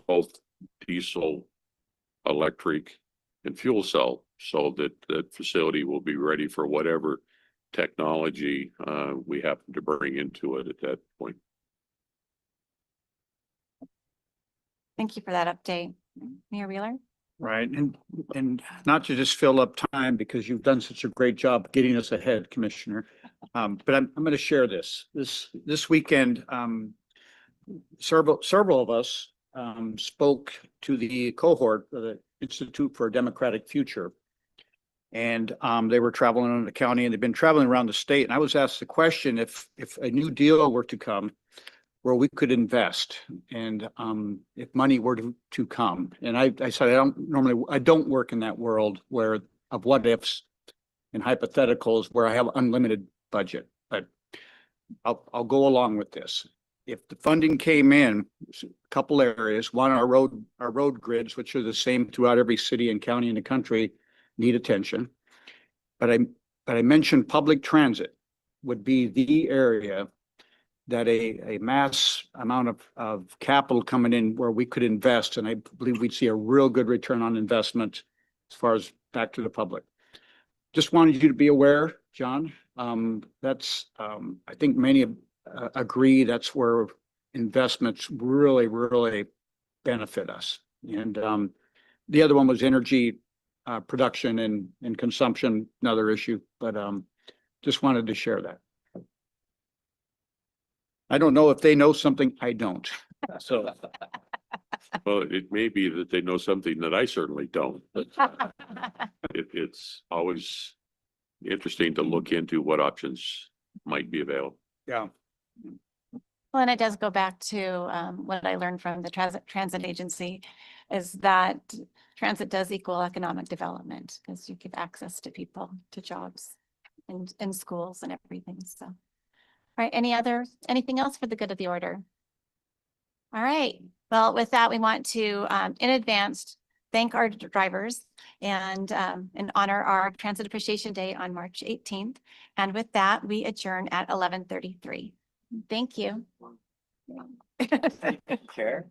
both diesel, electric, and fuel cell, so that that facility will be ready for whatever technology we happen to bring into it at that point. Thank you for that update. Mayor Wheeler? Right, and not to just fill up time, because you've done such a great job getting us ahead, Commissioner. But I'm going to share this weekend. Several of us spoke to the cohort of the Institute for a Democratic Future. And they were traveling around the county, and they've been traveling around the state. And I was asked the question, if a new deal were to come where we could invest, and if money were to come. And I said, I don't work in that world where of what ifs and hypotheticals where I have unlimited budget, but I'll go along with this. If the funding came in, a couple areas, one, our road grids, which are the same throughout every city and county in the country, need attention. But I mentioned public transit would be the area that a mass amount of capital coming in where we could invest. And I believe we'd see a real good return on investment as far as back to the public. Just wanted you to be aware, John. That's I think many agree that's where investments really benefit us. And the other one was energy production and consumption, another issue, but just wanted to share that. I don't know if they know something I don't. So, Well, it may be that they know something that I certainly don't, but it's always interesting to look into what options might be available. yeah. Well, and it does go back to what I learned from the transit agency, is that transit does equal economic development, because you give access to people, to jobs and schools and everything. So, all right, anything else for the good of the order? All right, well, with that, we want to in advance thank our drivers and honor our Transit Appreciation Day on March 18th. And with that, we adjourn at 11:33. Thank you. Chair.